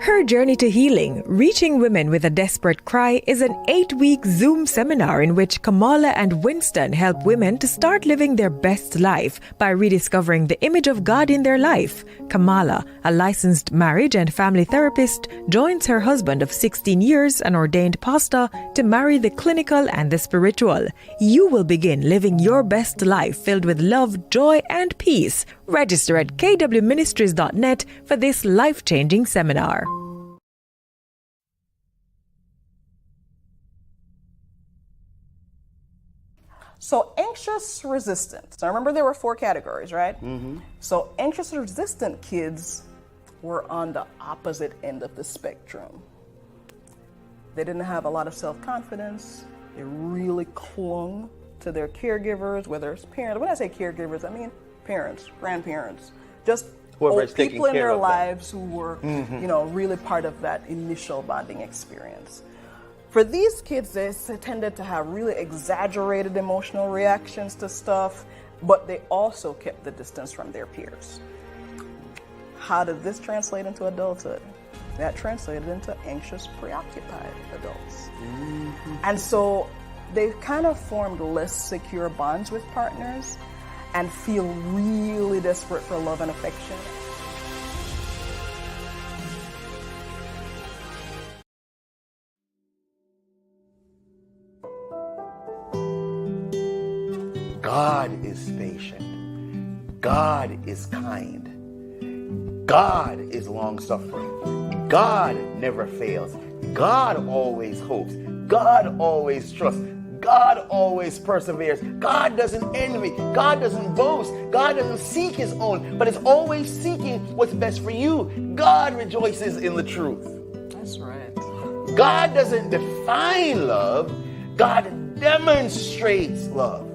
Her Journey to Healing, Reaching Women with a Desperate Cry is an 8-week Zoom seminar in which Kamala and Winston help women to start living their best life by rediscovering the image of God in their life. Kamala, a licensed marriage and family therapist, joins her husband of 16 years, an ordained pastor, to marry the clinical and the spiritual. You will begin living your best life filled with love, joy, and peace. Register at kwministries.net for this life-changing seminar. So anxious resistant. So remember there were 4 categories, right? So anxious resistant kids were on the opposite end of the spectrum. They didn't have a lot of self-confidence. They really clung to their caregivers, whether it's parents. When I say caregivers, I mean parents, grandparents, just old people in their lives who were, really part of that initial bonding experience. For these kids, they tended to have really exaggerated emotional reactions to stuff, but they also kept the distance from their peers. How did this translate into adulthood? That translated into anxious, preoccupied adults. And so they kind of formed less secure bonds with partners and feel really desperate for love and affection. God is patient. God is kind. God is long-suffering. God never fails. God always hopes. God always trusts. God always perseveres. God doesn't envy. God doesn't boast. God doesn't seek his own, but is always seeking what's best for you. God rejoices in the truth. That's right. God doesn't define love. God demonstrates love.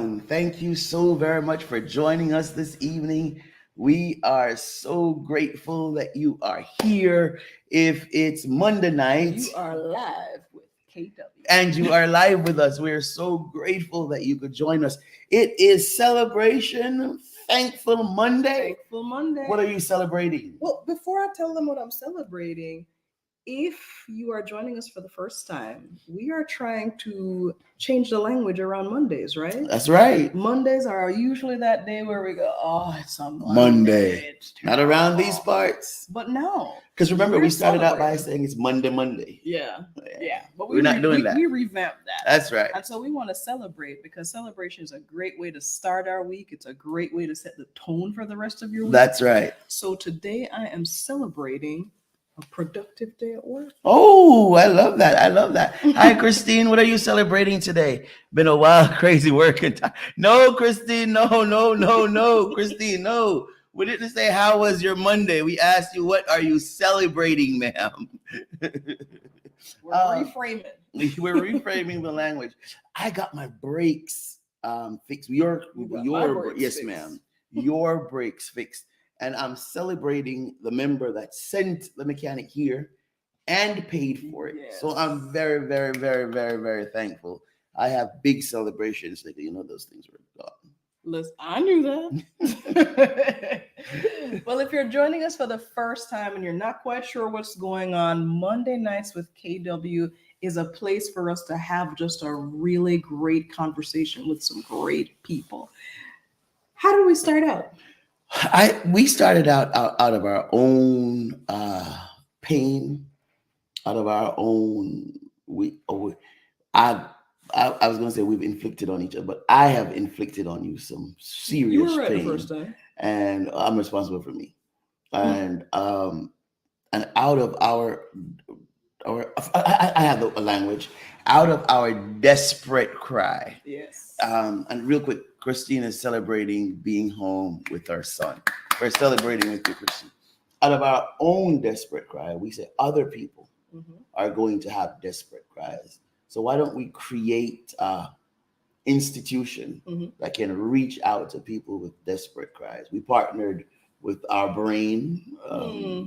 everyone. Thank you so very much for joining us this evening. We are so grateful that you are here. If it's Monday night, You are live with KW. and you are live with us, we are so grateful that you could join us. It is Celebration Thankful Monday. Thankful Monday. What are you celebrating? Well, before I tell them what I'm celebrating, if you are joining us for the first time, we are trying to change the language around Mondays, right? That's right. Mondays are usually that day where we go, oh, it's a Monday. Monday. It's Not around these terrible." parts. But no. Because remember, We're we started out by celebrating. saying it's Monday. Yeah. But We're not doing that. We revamped that. That's right. And so we want to celebrate because celebration is a great way to start our week. It's a great way to set the tone for the rest of your week. That's right. So today I am celebrating a productive day at work. Oh, I love that. I love that. Hi, Christine. What are you celebrating today? Been a wild, crazy working time. No, Christine. No. Christine, no. We didn't say how was your Monday. We asked you, what are you celebrating, ma'am? We're reframing. We're reframing the language. I got my brakes fixed. Your brakes yes, fixed. ma'am. Your brakes fixed. And I'm celebrating the member that sent the mechanic here and paid for it. Yes. So I'm very, very, very, very, very thankful. I have big celebrations. Like, those things were gone. Listen, I knew that. Well, if you're joining us for the first time and you're not quite sure what's going on, Monday Nights with KW is a place for us to have just a really great conversation with some great people. How do we start out? We started out of our own pain, out of our own. I was going to say we've inflicted on each other, but I have inflicted on you some serious You were right pain, the first time, and I'm responsible for me. And out of our I have a language. Out of our desperate cry. yes. And real quick, Christine is celebrating being home with her son. We're celebrating with you, Christine. Out of our own desperate cry, we say other people are going to have desperate cries. So why don't we create an institution that can reach out to people with desperate cries? We partnered with our brain.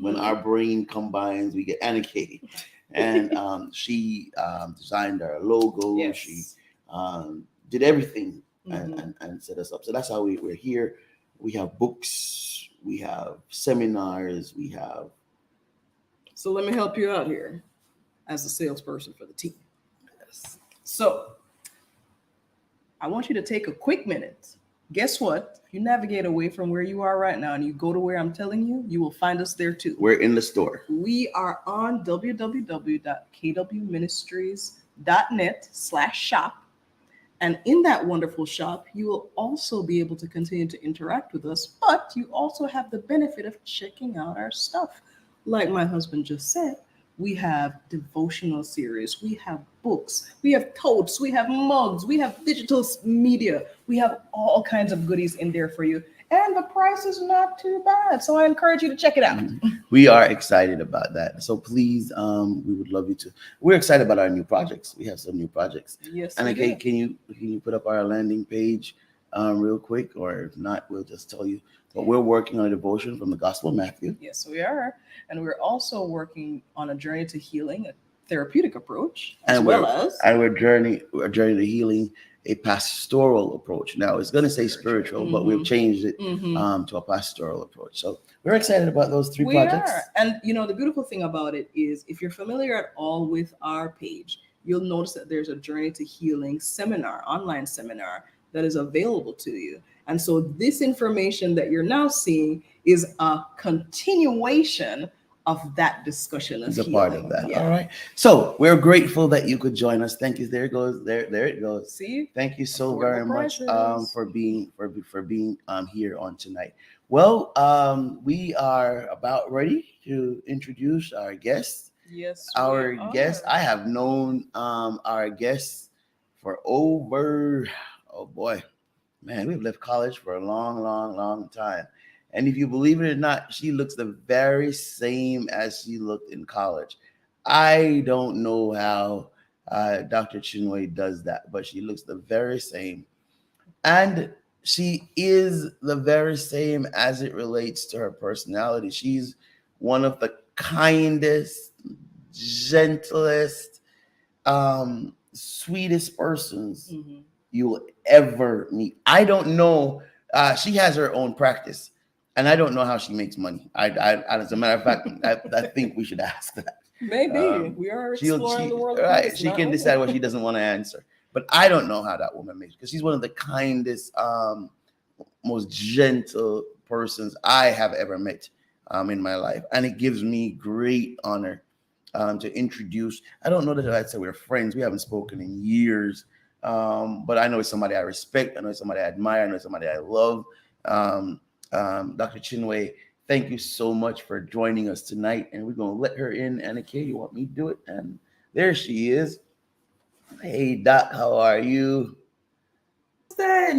When our brain combines, we get Anarchy. And she designed our logo. Yes. She did everything and set us up. So that's how we're here. We have books, we have seminars, we have. So let me help you out here as a salesperson for the team. Yes. So I want you to take a quick minute. Guess what? If you navigate away from where you are right now and you go to where I'm telling you, you will find us there too. We're in the store. We are on www.kwministries.net/shop. And in that wonderful shop, you will also be able to continue to interact with us, but you also have the benefit of checking out our stuff. Like my husband just said, we have devotional series, we have books, we have totes, we have mugs, we have digital media, we have all kinds of goodies in there for you. And the price is not too bad. So I encourage you to check it out. We are excited about that. So please, we would love you to. We're excited about our new projects. We have some new projects. Yes. And we okay, do. can you put up our landing page real quick? Or if not, we'll just tell you. But we're working on a devotion from the Gospel of Matthew. Yes, we are. And we're also working on a journey to healing, a therapeutic approach, and we're journey to healing, a pastoral approach. Now it's going to say spiritual, but we've changed it to a pastoral approach. So we're excited about those three projects. Are. And the beautiful thing about it is if you're familiar at all with our page, you'll notice that there's a journey to healing seminar, online seminar that is available to you. And so this information that you're now seeing is a continuation of that discussion. It's a part of that. Yeah. All right. So we're grateful that you could join us. Thank you. There it goes. There it goes. See? Thank you so very much for being here on tonight. Well, we are about ready to introduce our guest. Yes. Our guest. I have known our guest for over, oh boy, man, we've left college for a long time. And if you believe it or not, she looks the very same as she looked in college. I don't know how Dr. Chinwe does that, but she looks the very same. And she is the very same as it relates to her personality. She's one of the kindest, gentlest, sweetest persons you will ever meet. I don't know. She has her own practice, and I don't know how she makes money. As a matter of fact, I think we should ask that. Maybe we are exploring the world. Right, she can decide what she doesn't want to answer. But I don't know how that woman makes, because she's one of the kindest, most gentle persons I have ever met in my life, and it gives me great honor to introduce. I don't know that I'd say we're friends. We haven't spoken in years, but I know it's somebody I respect. I know it's somebody I admire. I know it's somebody I love. Dr. Chinwe, thank you so much for joining us tonight, and we're going to let her in. Anna Kay, you want me to do it? And there she is. Hey, Doc, how are you? Hi.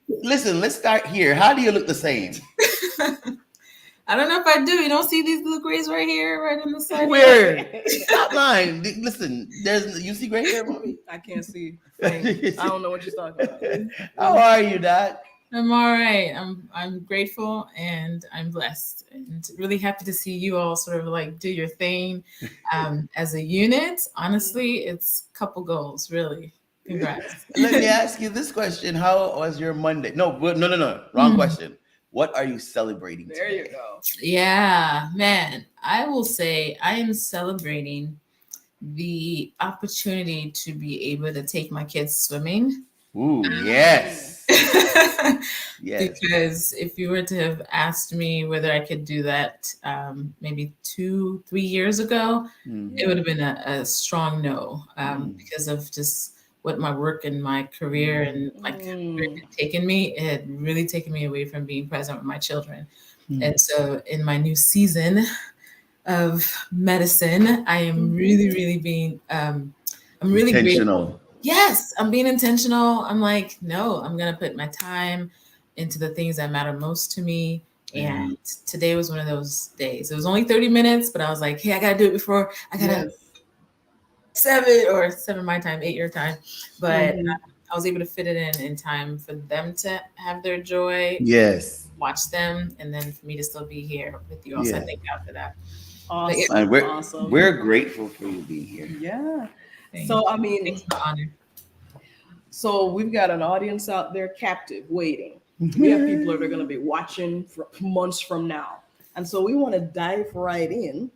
Listen, let's start here. How do you look the same? I don't know if I do. You don't see these little grays right here, right on the side? Where? Stop lying. Listen, you see gray hair, mommy? I can't see. I don't know what you're talking about. How are you, Doc? I'm all right. I'm grateful and I'm blessed and really happy to see you all sort of like do your thing as a unit. Honestly, it's couple goals, really. Congrats. Let me ask you this question. How was your Monday? No. Wrong question. What are you celebrating today? There you go. Yeah, man. I will say I am celebrating the opportunity to be able to take my kids swimming. Ooh, yes. Yes. Because if you were to have asked me whether I could do that maybe 2-3 years ago, it would have been a strong no because of just what my work and my career and my career had taken me. It had really taken me away from being present with my children. And so in my new season of medicine, I am really being, I'm really intentional. Grateful. Yes, I'm being intentional. I'm like, no, I'm going to put my time into the things that matter most to me. And today was one of those days. It was only 30 minutes, but I was like, hey, I got to do it before I got to 7 my time, 8 your time. But I was able to fit it in time for them to have their joy. Yes. Watch them. And then for me to still be here with you all. So I thank God for that. Awesome. And we're grateful for you being here. Yeah. So, I mean, it's an honor. So we've got an audience out there captive waiting. We have people that are going to be watching for months from now. And so we want to dive right in,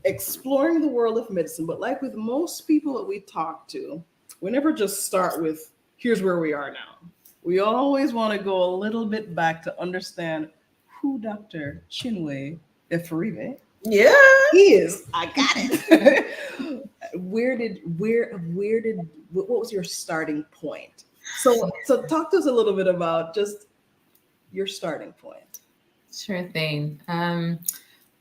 exploring the world of medicine. But like with most people that we talk to, we never just start with, here's where we are now. We always want to go a little bit back to understand who Dr. Chinwe Efuribe is. I got it. What was your starting point? So talk to us a little bit about just your starting point. Sure thing.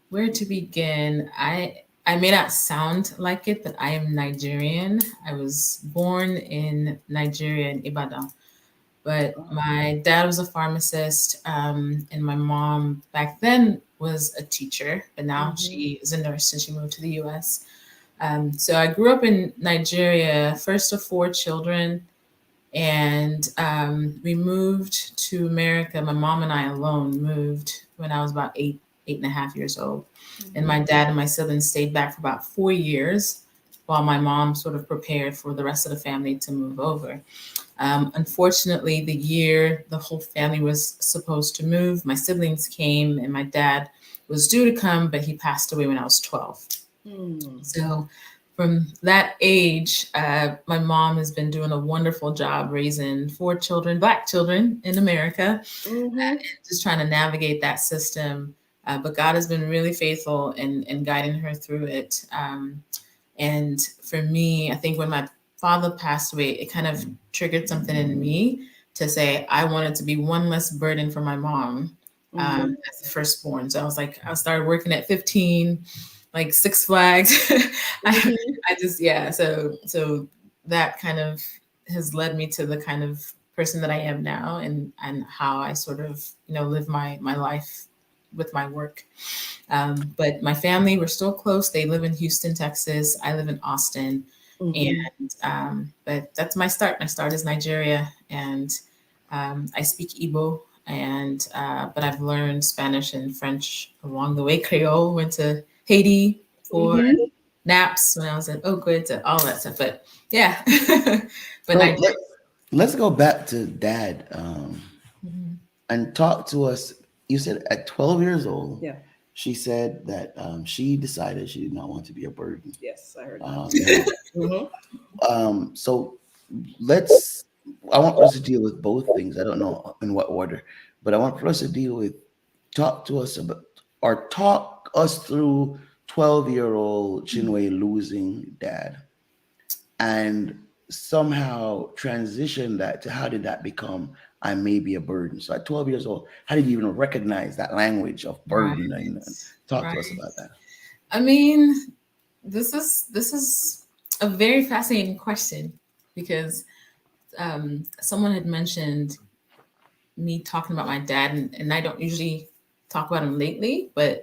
Where to begin? I may not sound like it, but I am Nigerian. I was born in Nigeria in Ibadan, but my dad was a pharmacist, and my mom back then was a teacher, but now she is a nurse and she moved to the U.S. So I grew up in Nigeria, first of 4 children, and we moved to America. My mom and I alone moved when I was about 8.5 years old. And my dad and my siblings stayed back for about 4 years while my mom sort of prepared for the rest of the family to move over. Unfortunately, the year the whole family was supposed to move, my siblings came and my dad was due to come, but he passed away when I was 12. So from that age, my mom has been doing a wonderful job raising 4 children, Black children in America, just trying to navigate that system. But God has been really faithful in guiding her through it. And for me, I think when my father passed away, it kind of triggered something in me to say I wanted to be one less burden for my mom as the firstborn. So I started working at 15, like Six Flags. I just, so that kind of has led me to the kind of person that I am now and how I sort of, live my life with my work. But my family, we're still close. They live in Houston, Texas. I live in Austin. But that's my start. My start is Nigeria, and I speak Igbo, and but I've learned Spanish and French along the way. Creole, went to Haiti for naps when I was at Oakwood, and all that stuff. But yeah, but So Nigeria. let's go back to Dad and talk to us. You said at 12 years old, Yeah. she said that she decided she did not want to be a burden. Yes, I heard that. So I want us to deal with both things. I don't know in what order, but I want us to deal with, talk us through 12-year-old Chinwe losing Dad and somehow transition that to how did that become I may be a burden. So at 12 years old, how did you even recognize that language of burden? And talk to us about that. I mean, this is a very fascinating question because someone had mentioned me talking about my dad, and I don't usually talk about him lately, but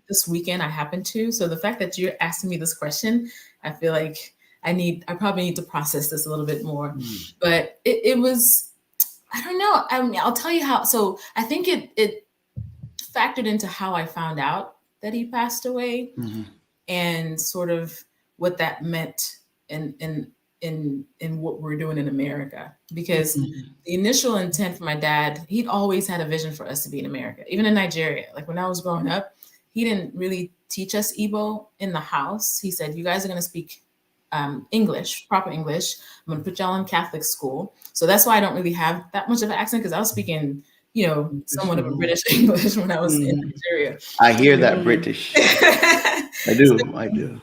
this weekend I happened to. So the fact that you're asking me this question, I feel like I probably need to process this a little bit more. But it was, I don't know. I mean, I'll tell you how. So I think it factored into how I found out that he passed away, and sort of what that meant in what we're doing in America. Because the initial intent for my dad, he'd always had a vision for us to be in America, even in Nigeria. Like when I was growing up, he didn't really teach us Igbo in the house. He said, you guys are going to speak English, proper English. I'm going to put y'all in Catholic school. So that's why I don't really have that much of an accent, because I was speaking, somewhat of a British English when I was in Nigeria. I hear that British. I do.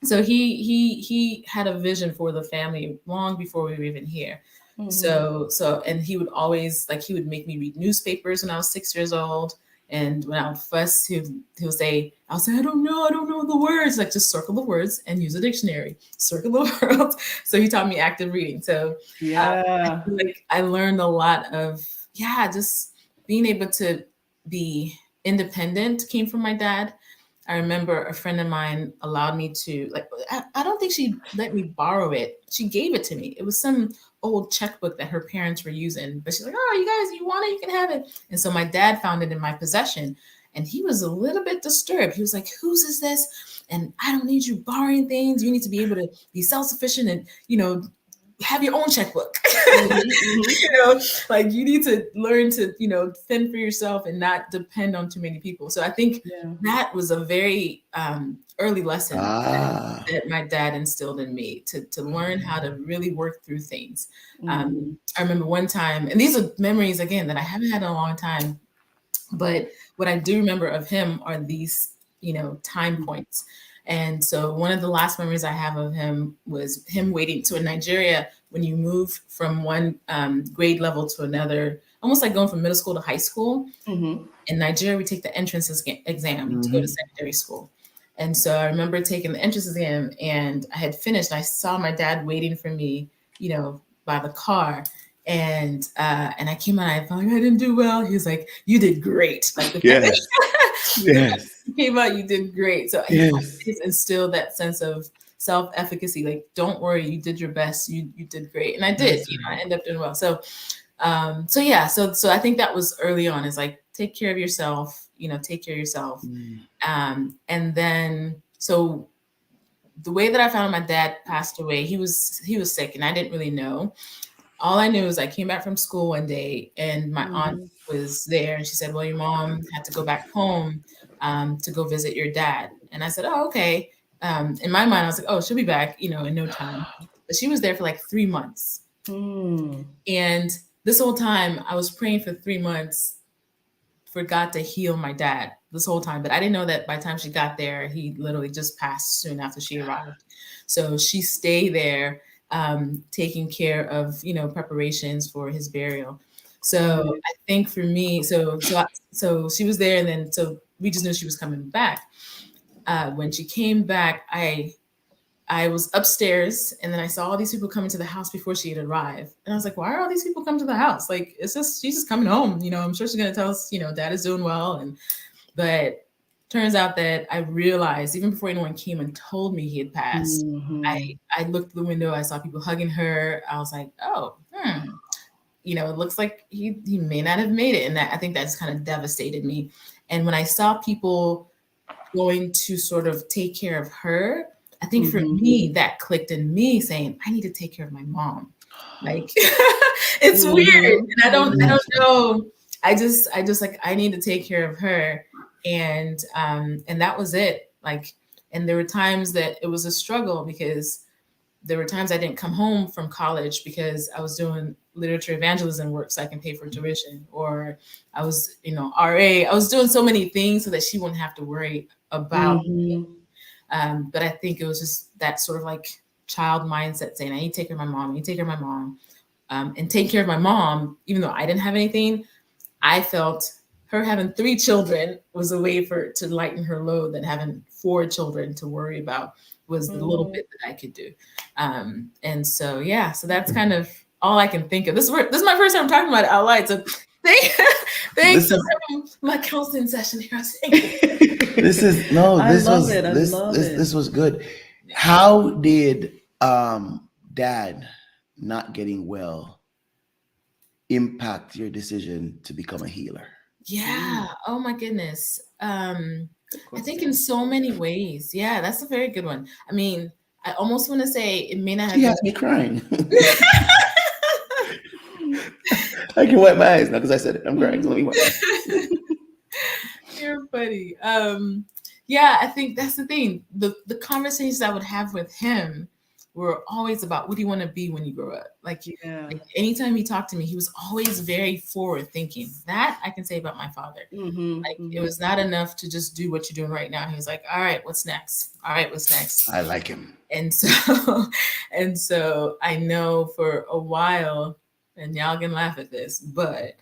So he had a vision for the family long before we were even here. So and he would always, like, he would make me read newspapers when I was 6 years old. And when I would fuss, he'll say, I'll say, I don't know the words. Like, just circle the words and use a dictionary. Circle the words. So he taught me active reading. So I learned a lot of, just being able to be independent came from my dad. I remember a friend of mine allowed me to, like, I don't think she let me borrow it. She gave it to me. It was some old checkbook that her parents were using, but she's like, oh, you guys, you want it, you can have it. And so my dad found it in my possession, and he was a little bit disturbed. He was like, whose is this? And I don't need you borrowing things. You need to be able to be self-sufficient and, have your own checkbook. Like, you need to learn to, fend for yourself and not depend on too many people. So I think that was a very early lesson that my dad instilled in me to learn how to really work through things. I remember one time, and these are memories, again, that I haven't had in a long time, but what I do remember of him are these, time points. And so one of the last memories I have of him was him waiting. So in Nigeria, when you move from one grade level to another, almost like going from middle school to high school, in Nigeria, we take the entrance exam to go to secondary school. And so I remember taking the entrance exam, and I had finished. I saw my dad waiting for me, by the car. And I came out, I felt like I didn't do well. He was like, you did great. Like, yes. You came out, you did great. So he instilled that sense of self-efficacy. Like, don't worry, you did your best. You did great. And I did, I ended up doing well. So I think that was early on, is like, take care of yourself, take care of yourself. And then, so the way that I found my dad passed away, he was sick, and I didn't really know. All I knew is I came back from school one day, and my aunt was there, and she said, well, your mom had to go back home to go visit your dad. And I said, oh, okay. In my mind, I was like, oh, she'll be back, in no time. But she was there for like 3 months. And this whole time I was praying for 3 months for God to heal my dad this whole time. But I didn't know that by the time she got there, he literally just passed soon after she arrived. So she stayed there, taking care of, preparations for his burial. So I think for me, so she was there, and then, so we just knew she was coming back. When she came back, I was upstairs, and then I saw all these people coming to the house before she had arrived. And I was like, why are all these people coming to the house? Like, she's just coming home. I'm sure she's going to tell us, Dad is doing well. But turns out that I realized, even before anyone came and told me he had passed, I looked through the window, I saw people hugging her. I was like, oh, it looks like he may not have made it. And I think that just kind of devastated me. And when I saw people going to sort of take care of her, I think for me, that clicked in me saying, I need to take care of my mom. Like, it's weird. And I don't know. I just like, I need to take care of her. And that was it. Like, and there were times that it was a struggle, because there were times I didn't come home from college because I was doing literature evangelism work so I can pay for tuition, or I was, RA. I was doing so many things so that she wouldn't have to worry about me. But I think it was just that sort of like child mindset saying, I need to take care of my mom, I need to take care of my mom. And take care of my mom, even though I didn't have anything, I felt her having 3 children was a way to lighten her load than having 4 children to worry about was the little bit that I could do. And so, yeah, so that's kind of all I can think of. This is my first time talking about it out loud. So thanks for having my counseling session here. This was good. How did Dad not getting well impact your decision to become a healer? Yeah. Oh my goodness. I think in so many ways. Yeah, that's a very good one. I mean, I almost want to say it may not have. She has me crying. I can wipe my eyes now because I said it. I'm crying. Let me wipe my eyes. You're funny. Yeah, I think that's the thing. The conversations I would have with him were always about, what do you want to be when you grow up? Like anytime he talked to me, he was always very forward thinking. That I can say about my father. It was not enough to just do what you're doing right now. He was like, all right, what's next? All right, what's next? I like him. And so I know for a while, and y'all can laugh at this, but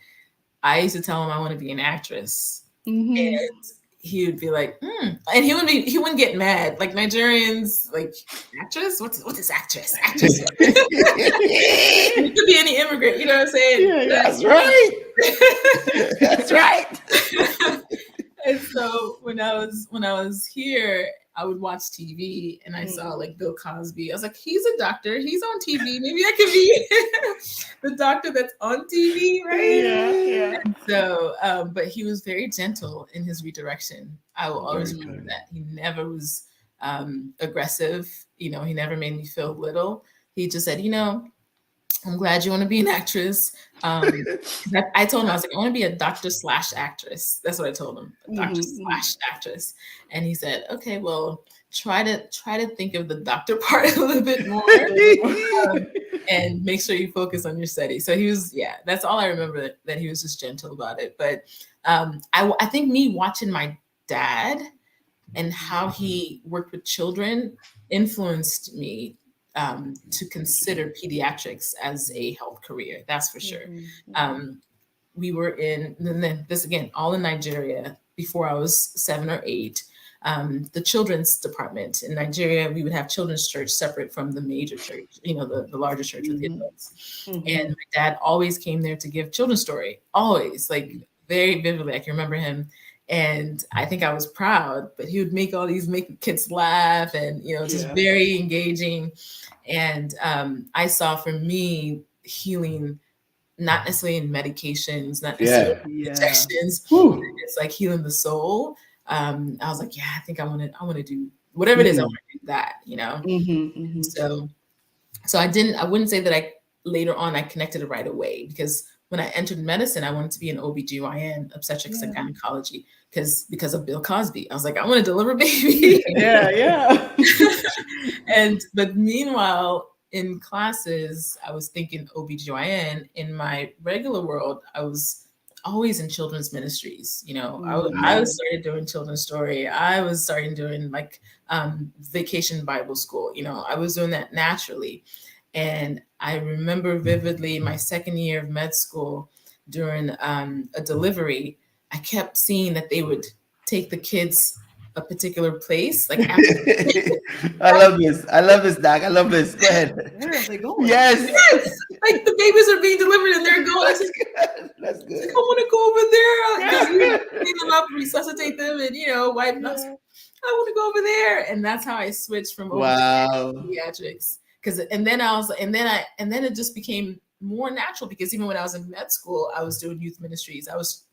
I used to tell him I want to be an actress. And he would be like, and he wouldn't get mad. Like Nigerians, like, actress? What is actress? Actress. It could be any immigrant, you know what I'm saying? Yeah, that's right. That's right. And so when I was here, I would watch TV and I saw like Bill Cosby. I was like, he's a doctor. He's on TV. Maybe I could be the doctor that's on TV, right? Yeah. And so, but he was very gentle in his redirection. I will always remember that. He never was aggressive. He never made me feel little. He just said, I'm glad you want to be an actress. I told him, I was like, I want to be a doctor/actress. That's what I told him, doctor/actress. And he said, okay, well, try to think of the doctor part a little bit more and make sure you focus on your study. So he was, that's all I remember, that he was just gentle about it. But I think me watching my dad and how he worked with children influenced me to consider pediatrics as a health career. That's for sure. We were in, this again, all in Nigeria before I was 7 or 8. The children's department in Nigeria, we would have children's church separate from the major church, the larger church with the adults. And my dad always came there to give children's story, always, like very vividly. I can remember him. And I think I was proud, but he would make the kids laugh and, just very engaging. And I saw, for me, healing, not necessarily in medications, not necessarily in injections. It's like healing the soul. I was like, I think I want to do whatever it is. I want to do that, So I wouldn't say that later on I connected it right away, because when I entered medicine, I wanted to be an OBGYN, obstetrics and gynecology, because of Bill Cosby. I was like, I want to deliver baby. But meanwhile, in classes, I was thinking OBGYN. In my regular world, I was always in children's ministries. I started doing children's story. I was starting doing like vacation Bible school. I was doing that naturally. And I remember vividly my second year of med school, during a delivery, I kept seeing that they would take the kids a particular place. Like I love this. I love this, Doc. I love this. Go ahead. Where are they going? Yes. like the babies are being delivered and they're going. That's good. That's good. I want to go over there. Clean them up, resuscitate them, and wipe them. I want to go over there, and that's how I switched from over Wow. to pediatrics. And then it just became more natural because even when I was in med school, I was doing youth ministries. I was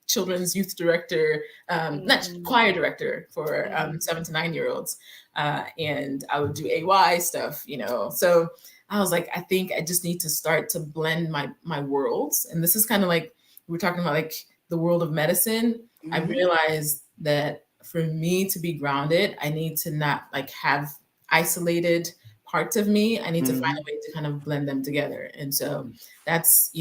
children's youth director, not choir director for 7 to 9 year olds, and I would do AY stuff. So I was like, I think I just need to start to blend my worlds, and this is kind of like we're talking about like the world of medicine. I realized that for me to be grounded, I need to not like have isolated parts of me. I need to find a way to kind of blend them together. And so that's,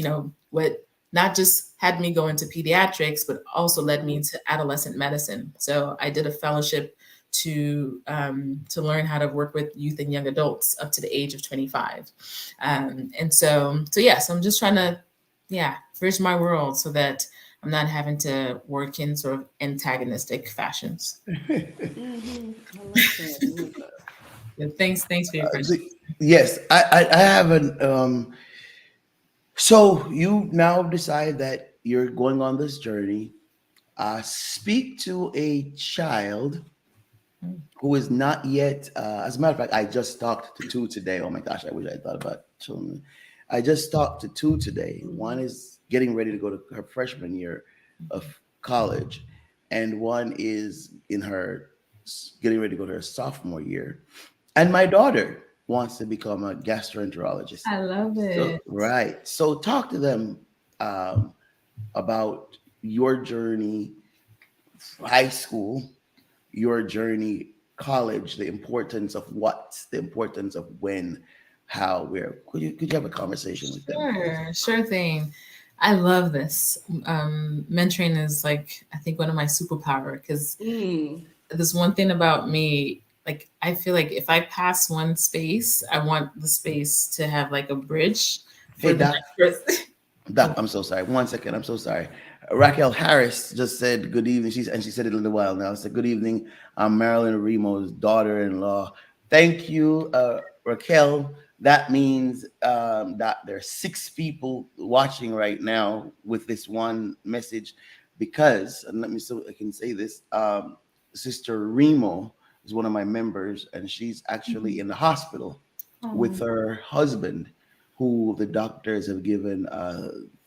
what not just had me go into pediatrics, but also led me to adolescent medicine. So I did a fellowship to learn how to work with youth and young adults up to the age of 25. And so I'm just trying to, bridge my world so that I'm not having to work in sort of antagonistic fashions. Thanks for your question. Yes, I have an. So you now decide that you're going on this journey. Speak to a child who is not yet. As a matter of fact, I just talked to 2 today. Oh my gosh, I wish I thought about children. I just talked to 2 today. One is getting ready to go to her freshman year of college, and one is in her getting ready to go to her sophomore year. And my daughter wants to become a gastroenterologist. I love it. So, right. So talk to them about your journey, high school, your journey, college, the importance of what, the importance of when, how, where. Could you have a conversation with them? Sure thing. I love this. Mentoring is like, I think one of my superpower because there's one thing about me, like I feel like if I pass one space, I want the space to have like a bridge. Hey, Doc, I'm so sorry. 1 second. I'm so sorry. Raquel Harris just said good evening. She said it a little while now. Said good evening. I'm Marilyn Remo's daughter-in-law. Thank you, Raquel. That means that there are 6 people watching right now with this one message, because, and let me so I can say this, Sister Remo is one of my members, and she's actually in the hospital with her husband, who the doctors have given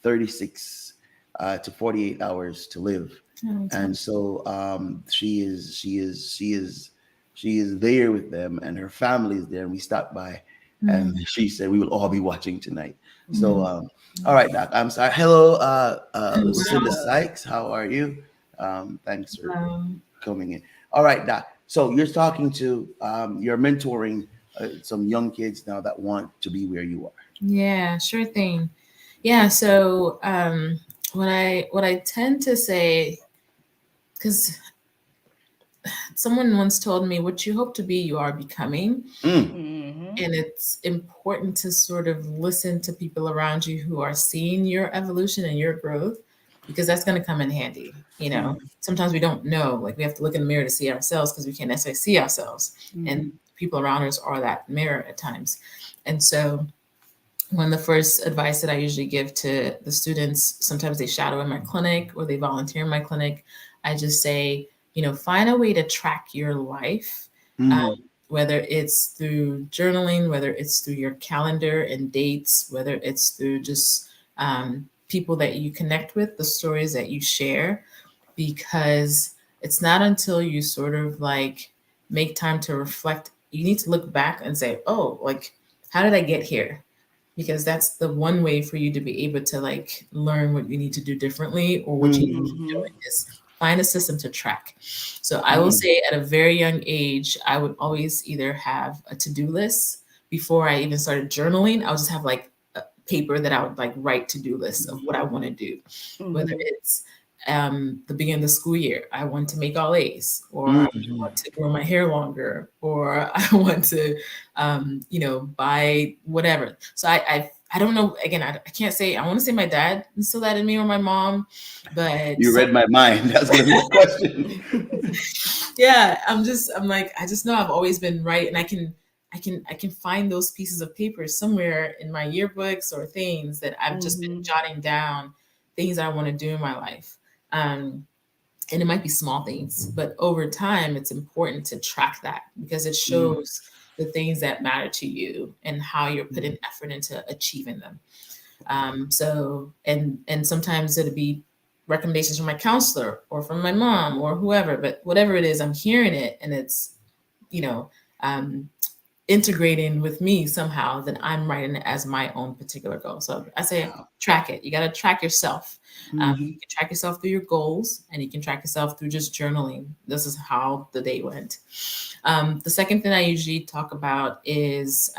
36 to 48 hours to live. And so she is there with them, and her family is there, and we stopped by. And she said we will all be watching tonight. So, all right, Doc. I'm sorry. Hello, Lucinda Sykes. How are you? Thanks for coming in. All right, Doc. So you're talking to, you're mentoring some young kids now that want to be where you are. Yeah, sure thing. Yeah. So what I tend to say, because someone once told me, what you hope to be, you are becoming. And it's important to sort of listen to people around you who are seeing your evolution and your growth, because that's going to come in handy. Sometimes we don't know, like we have to look in the mirror to see ourselves because we can't necessarily see ourselves. And people around us are that mirror at times. And so one of the first advice that I usually give to the students, sometimes they shadow in my clinic or they volunteer in my clinic, I just say, find a way to track your life, whether it's through journaling, whether it's through your calendar and dates, whether it's through just people that you connect with, the stories that you share, because it's not until you sort of like make time to reflect, you need to look back and say, oh, like, how did I get here? Because that's the one way for you to be able to like learn what you need to do differently, or what you need to do is find a system to track. So I will say at a very young age, I would always either have a to-do list. Before I even started journaling, I would just have like a paper that I would like write to-do lists of what I want to do. Whether it's the beginning of the school year, I want to make all A's, or I want to grow my hair longer, or I want to, buy whatever. So I don't know. Again, I can't say, I want to say my dad instilled that in me, or my mom, but you read my mind. That's going to be the question. Yeah, I'm like, I just know I've always been right, and I can find those pieces of paper somewhere in my yearbooks or things that I've just been jotting down things I want to do in my life. And it might be small things, but over time, it's important to track that because it shows the things that matter to you and how you're putting effort into achieving them. So, and sometimes it'll be recommendations from my counselor or from my mom or whoever, but whatever it is, I'm hearing it and it's, you know, um, integrating with me somehow, then I'm writing it as my own particular goal. So I say track it. You got to track yourself. You can track yourself through your goals, and you can track yourself through just journaling. This is how the day went. The second thing I usually talk about is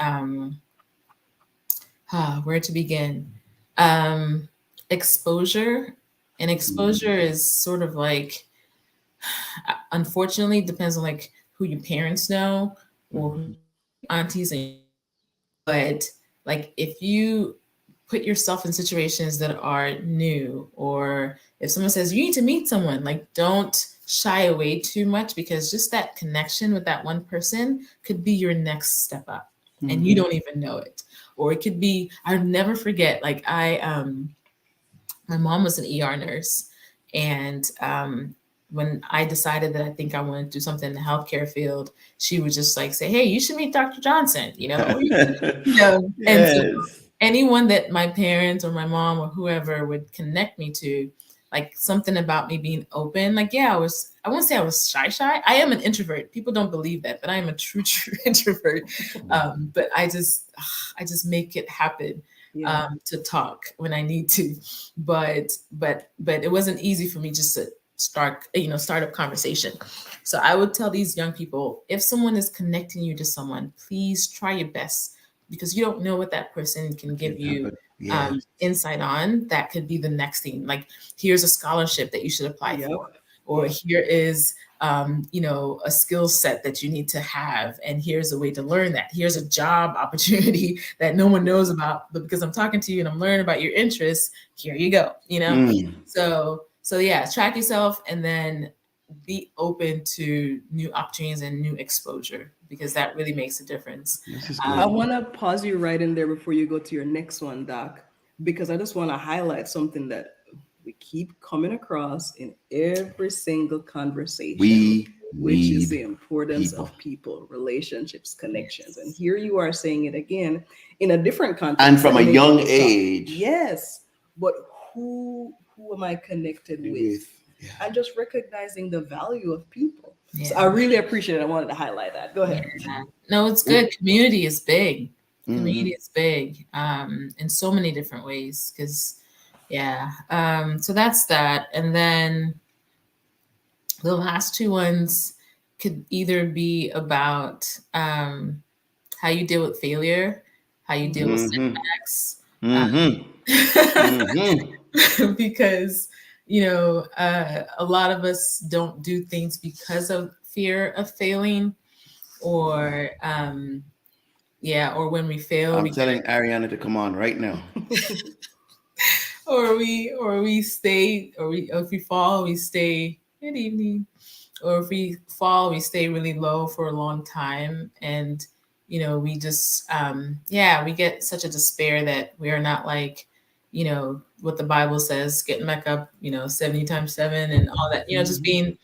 where to begin. Exposure. And exposure is sort of like, unfortunately, depends on like who your parents know or who aunties and, but like if you put yourself in situations that are new, or if someone says you need to meet someone, like don't shy away too much, because just that connection with that one person could be your next step up and you don't even know it. Or it could be, I'll never forget, like my mom was an ER nurse, and when I decided that I think I wanted to do something in the healthcare field, she would just like say, "Hey, you should meet Dr. Johnson," you know, And so Yes. anyone that my parents or my mom or whoever would connect me to, like something about me being open, like I won't say I was shy. I am an introvert. People don't believe that, but I am a true introvert. But I just make it happen. To talk when I need to, but it wasn't easy for me just to start up conversation. So I would tell these young people, if someone is connecting you to someone, please try your best, because you don't know what that person can give you insight on. That could be the next thing. Like, here's a scholarship that you should apply for, or here is a skill set that you need to have, and here's a way to learn that. Here's a job opportunity that no one knows about, but because I'm talking to you and I'm learning about your interests, here you go. So yeah, track yourself, and then be open to new opportunities and new exposure, because that really makes a difference. I want to pause you right in there before you go to your next one, Doc, because I just want to highlight something that we keep coming across in every single conversation, which is the importance of people, relationships, connections. And here you are saying it again in a different context. And from a young age. Yes. But who am I connected with? And just recognizing the value of people. Yeah. So I really appreciate it. I wanted to highlight that. Go ahead. Yeah. No, it's good. Community is big. Community is big in so many different ways. Because, so that's that. And then the last two ones could either be about how you deal with failure, how you deal with setbacks. Because a lot of us don't do things because of fear of failing, or or when we fail, I'm telling Ariana to come on right now. or we stay, or if we fall, we stay. Good evening. Or if we fall, we stay really low for a long time, and we just we get such a despair that we are not like what the Bible says, getting back up 70 times 7 and all that, just being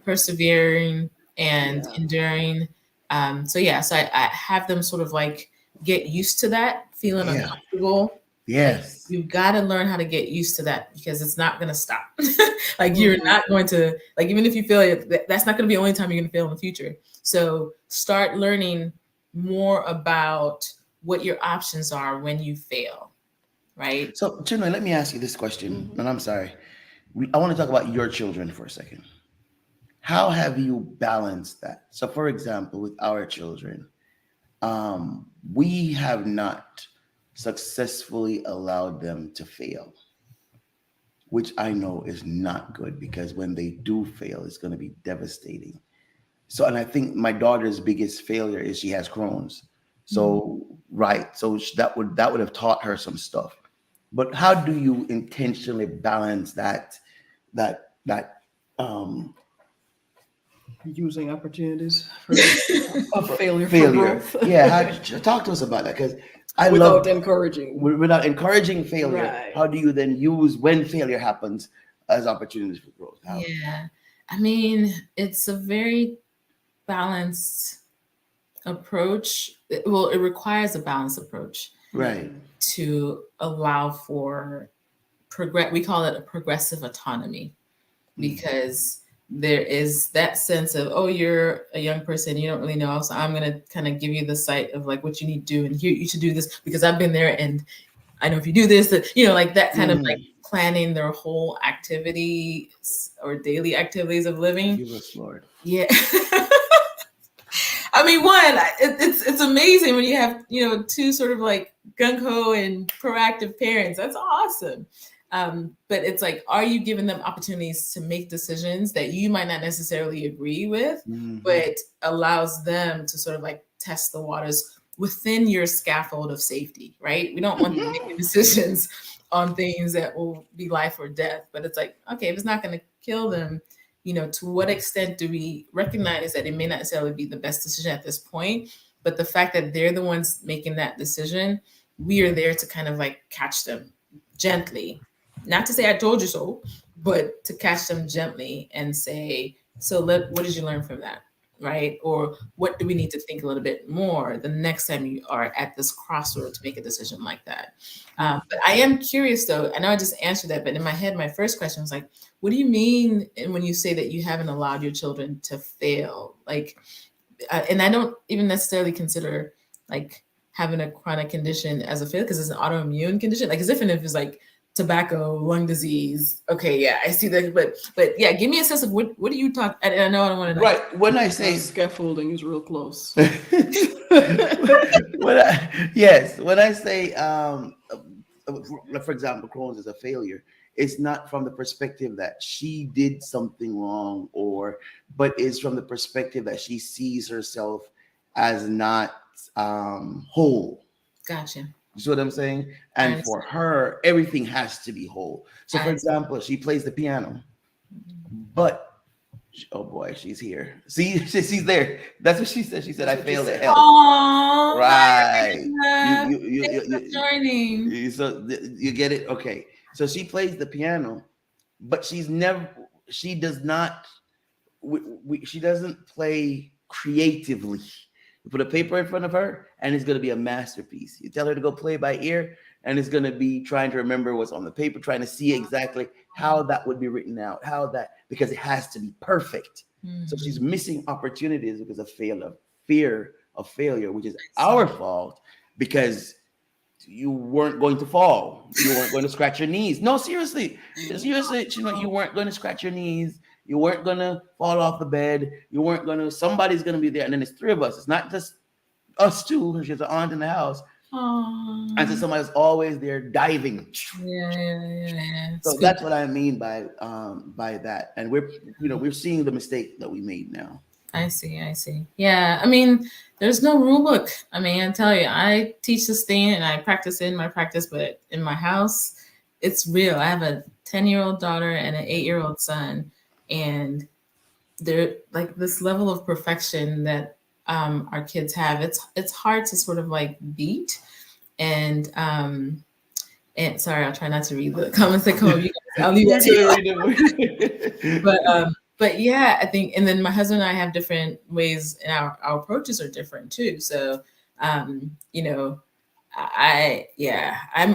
persevering and enduring. So I have them sort of like get used to that feeling uncomfortable. Yes. You've got to learn how to get used to that, because it's not going to stop. Like you're not going to, like, even if you fail it, that's not going to be the only time you're going to fail in the future. So start learning more about what your options are when you fail. Right. So, Chinwe, let me ask you this question, and I'm sorry. I want to talk about your children for a second. How have you balanced that? So, for example, with our children, we have not successfully allowed them to fail, which I know is not good, because when they do fail, it's going to be devastating. So, and I think my daughter's biggest failure is she has Crohn's. So, so that would have taught her some stuff. But how do you intentionally balance that Using opportunities of failure for Failure. growth. Yeah, talk to us about that, because I Without love encouraging. without encouraging failure. Right. How do you then use when failure happens as opportunities for growth? How? Yeah. I mean, it's a very balanced approach. Well, it requires a balanced approach Right. to allow for we call it a progressive autonomy, because there is that sense of, oh, you're a young person, you don't really know, so I'm going to kind of give you the sight of like what you need to do, and here you should do this because I've been there, and I know if you do this, that, you know, like that kind of like planning their whole activity or daily activities of living. Give us, Lord. Yeah. I mean, it's amazing when you have, you know, two sort of like gung-ho and proactive parents. That's awesome. But it's like, are you giving them opportunities to make decisions that you might not necessarily agree with, but allows them to sort of like test the waters within your scaffold of safety, right? We don't want them making decisions on things that will be life or death, but it's like, okay, if it's not going to kill them, you know, to what extent do we recognize that it may not necessarily be the best decision at this point, but the fact that they're the ones making that decision, we are there to kind of like catch them gently. Not to say I told you so, but to catch them gently and say, so what did you learn from that? Right? Or what do we need to think a little bit more the next time you are at this crossroad to make a decision like that? But I am curious though, I know I just answered that, but in my head, my first question was like, what do you mean when you say that you haven't allowed your children to fail? Like, and I don't even necessarily consider like having a chronic condition as a failure, because it's an autoimmune condition. Like it's different if it's like tobacco, lung disease. Okay, yeah, I see that. But yeah, give me a sense of what do you talk? I know I don't want to. Right. When I say Scaffolding is real close. when I say, for example, Crohn's is a failure, it's not from the perspective that she did something wrong, but is from the perspective that she sees herself as not whole. Gotcha. You see what I'm saying? And for her, everything has to be whole. So, for example, she plays the piano, but oh boy, she's here. See, she's there. That's what she said. She said, "I failed at health." Oh, right. You joining. So you get it? Okay. So she plays the piano, but she doesn't play creatively. You put a paper in front of her and it's going to be a masterpiece. You tell her to go play by ear and it's going to be trying to remember what's on the paper, trying to see exactly how that would be written out, because it has to be perfect. So she's missing opportunities because of fear of failure, which is our fault, because you weren't going to fall. You weren't going to scratch your knees. No, seriously, you weren't going to scratch your knees. You weren't going to fall off the bed. Somebody's going to be there. And then it's three of us. It's not just us two. She has an aunt in the house. Aww. And so somebody's always there diving. Yeah. So that's what I mean by that. And we're seeing the mistake that we made now. I see. Yeah. I mean, there's no rule book. I mean, I tell you, I teach this thing and I practice in my practice, but in my house, it's real. I have a 10-year-old daughter and an 8-year-old son. And they're like this level of perfection that our kids have. It's hard to sort of like beat. And sorry, I'll try not to read the comments that come up. You guys, I'll leave that to you. But yeah, I think, and then my husband and I have different ways, and our approaches are different too. So I'm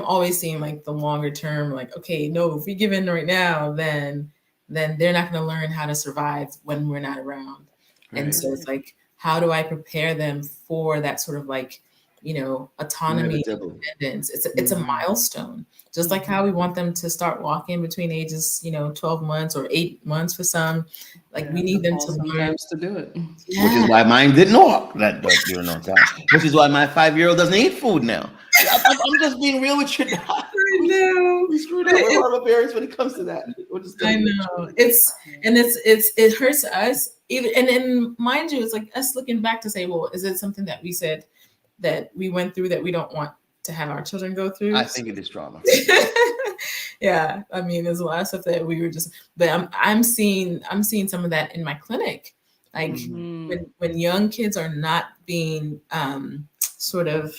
always seeing like the longer term, like, okay, no, if we give in right now, then they're not going to learn how to survive when we're not around. Right. And so it's like, how do I prepare them for that sort of like, autonomy and independence? It's a milestone, just like how we want them to start walking between ages, 12 months or 8 months for some. Like we need them to learn to do it. Yeah. Which is why mine didn't walk that during no time. Which is why my 5-year-old doesn't eat food now. I'm just being real with you. I know. We screwed up with our parents when it comes to that. I know. It hurts us. And mind you, it's like us looking back to say, well, is it something that we said that we went through that we don't want to have our children go through? I think it is trauma. Yeah, I mean, there's a lot of stuff that we were just. But I'm seeing some of that in my clinic. Like Mm-hmm. when young kids are not being sort of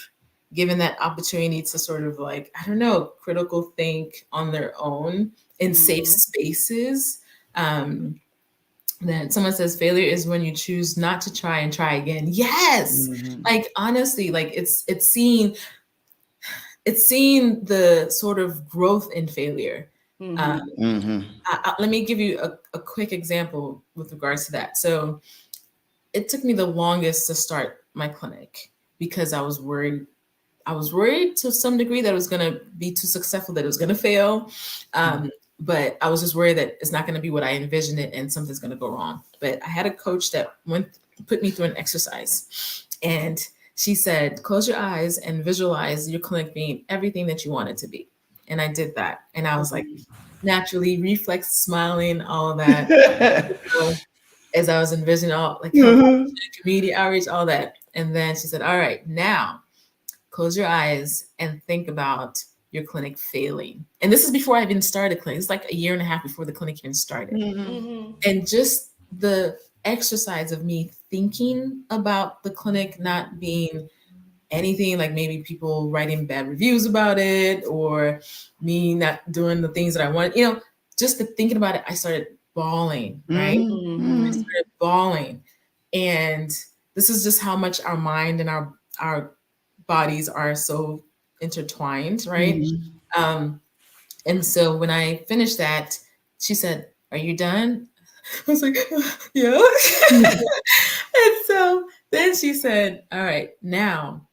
given that opportunity to sort of like, I don't know, critical think on their own in safe spaces. Then someone says failure is when you choose not to try and try again. Yes. Like honestly, like it's seeing the sort of growth in failure. Let me give you a quick example with regards to that. So it took me the longest to start my clinic because I was worried. I was worried to some degree that it was going to be too successful, that it was going to fail. But I was just worried that it's not going to be what I envisioned it and something's going to go wrong. But I had a coach that put me through an exercise, and she said, close your eyes and visualize your clinic being everything that you want it to be. And I did that. And I was like, naturally reflex smiling, all of that. So, as I was envisioning all like community outreach, all that. And then she said, all right, now close your eyes and think about your clinic failing. And this is before I even started clinic. It's like a year and a half before the clinic even started. And just the exercise of me thinking about the clinic not being anything, like maybe people writing bad reviews about it or me not doing the things that I wanted, just the thinking about it, I started bawling, right? I started bawling. And this is just how much our mind and our bodies are so intertwined, right? And so when I finished that, she said, "Are you done?" I was like, "Yeah." And so then she said, "All right, now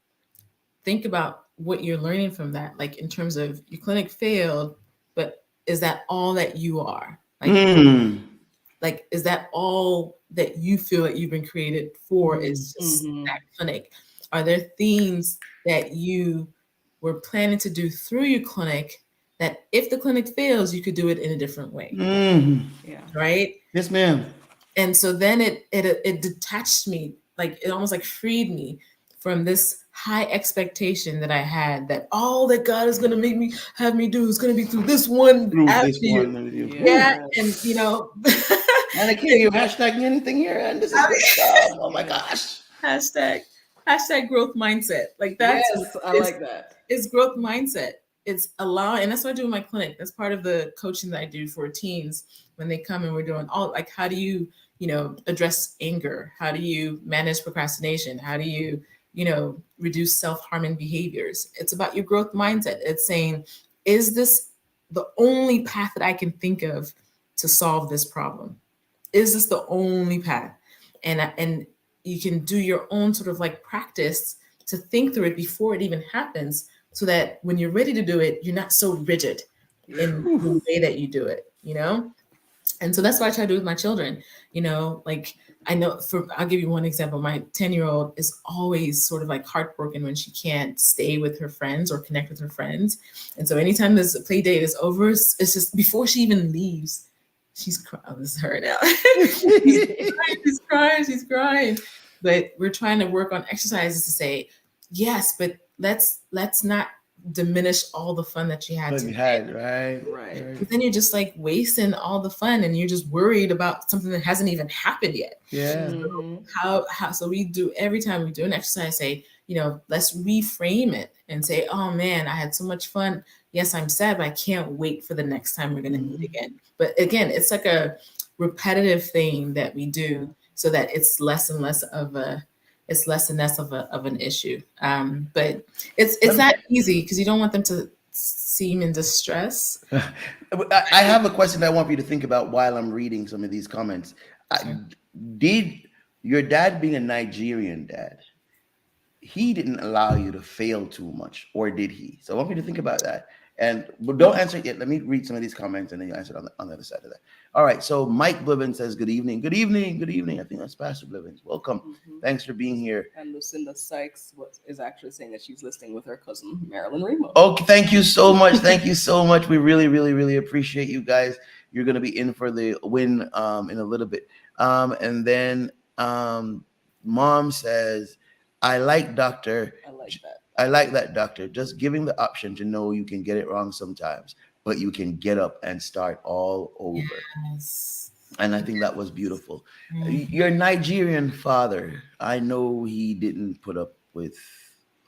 think about what you're learning from that. Like in terms of your clinic failed, but is that all that you are? Like, is that all that you feel that you've been created for is just that clinic? Are there things that you were planning to do through your clinic that if the clinic fails, you could do it in a different way?" Right? Yes, ma'am. And so then it detached me, like it almost like freed me from this high expectation that I had that all that God is gonna have me do is gonna be through this one avenue. Yeah. And And I can't you hashtag anything here, and this is good stuff. Oh my gosh. hashtag growth mindset. Like that's I like that. It's growth mindset. It's allowing, and that's what I do in my clinic. That's part of the coaching that I do for teens when they come and we're doing all like, how do you, address anger? How do you manage procrastination? How do you, reduce self-harming behaviors? It's about your growth mindset. It's saying, is this the only path that I can think of to solve this problem? Is this the only path? And you can do your own sort of like practice to think through it before it even happens, so that when you're ready to do it, you're not so rigid in the way that you do it, And so that's what I try to do with my children, like I'll give you one example. My 10-year-old is always sort of like heartbroken when she can't stay with her friends or connect with her friends. And so anytime this play date is over, it's just before she even leaves, she's crying. Oh, this is her now. She's crying. But we're trying to work on exercises to say, yes, but let's not diminish all the fun that you had Right. But then you're just like wasting all the fun and you're just worried about something that hasn't even happened yet. So we do, every time we do an exercise, say, let's reframe it and say, oh man, I had so much fun. Yes, I'm sad, but I can't wait for the next time we're going to meet again. But again, it's like a repetitive thing that we do so that it's less and less of an issue. But it's not easy because you don't want them to seem in distress. I have a question that I want you to think about while I'm reading some of these comments. Did your dad, being a Nigerian dad, he didn't allow you to fail too much, or did he? So I want you to think about that. But don't answer it yet. Let me read some of these comments and then you answer it on the other side of that. All right. So Mike Blivens says, good evening. Good evening. Good evening. I think that's Pastor Blivens. Welcome. Thanks for being here. And Lucinda Sykes is actually saying that she's listening with her cousin, Marilyn Remo. Okay. Thank you so much. Thank you so much. We really, really, really appreciate you guys. You're going to be in for the win in a little bit. And then Mom says, I like Dr. I like that. I like that, doctor. Just giving the option to know you can get it wrong sometimes, but you can get up and start all over. Yes. And I think that was beautiful. Your Nigerian father, I know he didn't put up with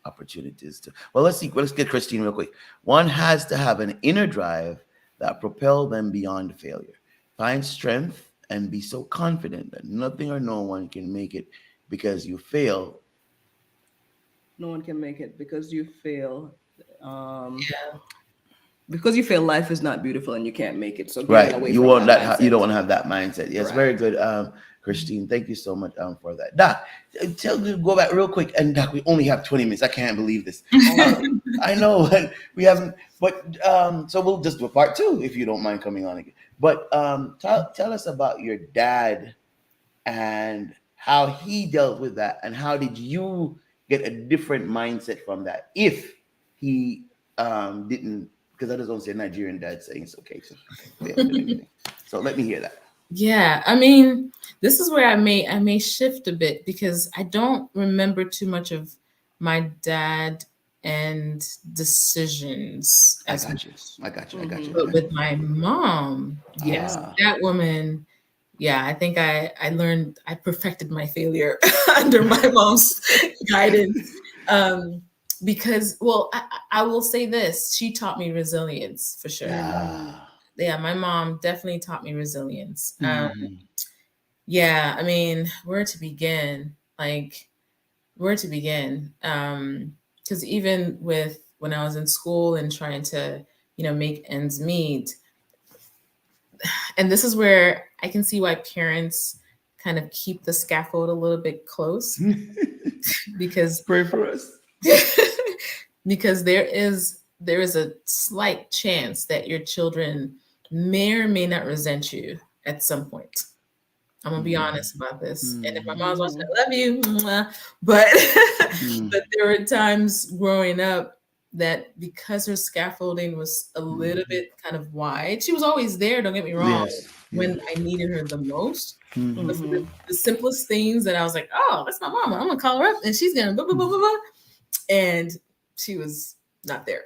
opportunities to. Well, let's see. Let's get Christine real quick. One has to have an inner drive that propel them beyond failure. Find strength and be so confident that nothing or no one can make it because you fail. No one can make it because you fail. Yeah. Because you feel life is not beautiful and you can't make it. So get Right. away You from want that that. You mindset. don't want to have that mindset. Yes, Correct. very good, Christine. Thank you so much for that. Doc, tell me, go back real quick. And Doc, we only have 20 minutes. I can't believe this. I know we haven't, but so we'll just do a part two if you don't mind coming on again. But tell us about your dad and how he dealt with that, and how did you get a different mindset from that if he didn't, because I just don't say Nigerian dad saying it's okay to fail at anything. So let me hear that. Yeah, I mean, this is where I may shift a bit because I don't remember too much of my dad and decisions I as got you. much. I got you. I got you. I But got with you. my mom, yes, Ah. that woman, yeah, I think I learned, I perfected my failure under my mom's guidance. Because, well, I will say this, she taught me resilience for sure. Ah. Yeah, my mom definitely taught me resilience. Mhm. Yeah, I mean, where to begin? Like, where to begin? Because even with when I was in school and trying to, make ends meet, and this is where I can see why parents kind of keep the scaffold a little bit close because Pray for us. because there is a slight chance that your children may or may not resent you at some point. I'm gonna be honest about this. And if my mom's watching, I love you. Mwah. But but there were times growing up that because her scaffolding was a little bit kind of wide, she was always there, don't get me wrong, Yes. when I needed her the most. Mhm. But for the simplest things that I was like, oh, that's my mama. I'm gonna call her up and she's gonna blah, blah, blah, blah, blah. And she was not there.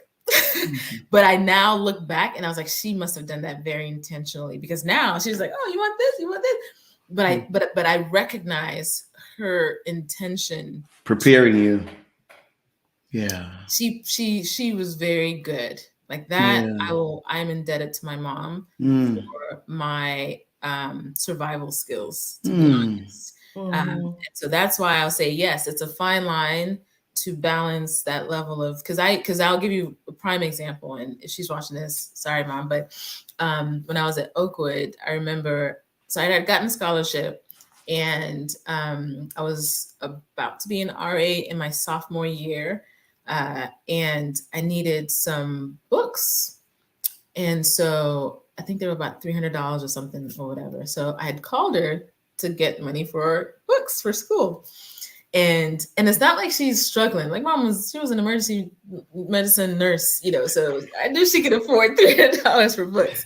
But I now look back and I was like, she must have done that very intentionally because now she's like, oh, you want this, you want this. But I recognize her intention. Preparing you. Yeah. She was very good. Like that, Yeah. I'm indebted to my mom Mm. for my survival skills, to be Mm. honest. So that's why I'll say yes, it's a fine line to balance that level of because I'll give you a prime example. And if she's watching this, sorry, mom, but when I was at Oakwood, I remember so I had gotten a scholarship and I was about to be an RA in my sophomore year. And I needed some books. And so I think they were about $300 or something or whatever. So I had called her to get money for books for school. And it's not like she's struggling. Like she was an emergency medicine nurse, so I knew she could afford $300 for books.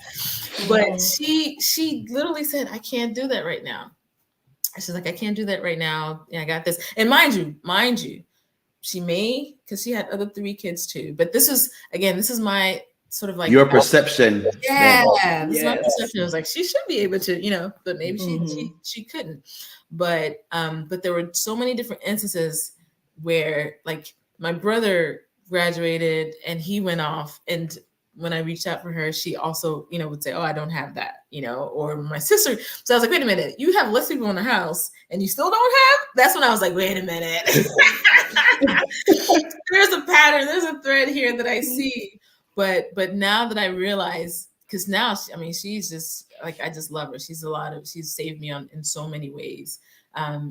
But she literally said, I can't do that right now. She's like, I can't do that right now. Yeah, I got this. And mind you, she may, because she had other 3 kids too. But this is my sort of like Your perception. yeah, then. this is my perception. I was like, she should be able to, but maybe she couldn't. But there were so many different instances where like my brother graduated and he went off, and when I reached out for her, she also, would say, oh, I don't have that, or my sister. So I was like, wait a minute, you have less people in the house and you still don't have? That's when I was like, wait a minute. There's a pattern, there's a thread here that I see. But now that I realize, because now, she's just like, I just love her. She's saved me in so many ways.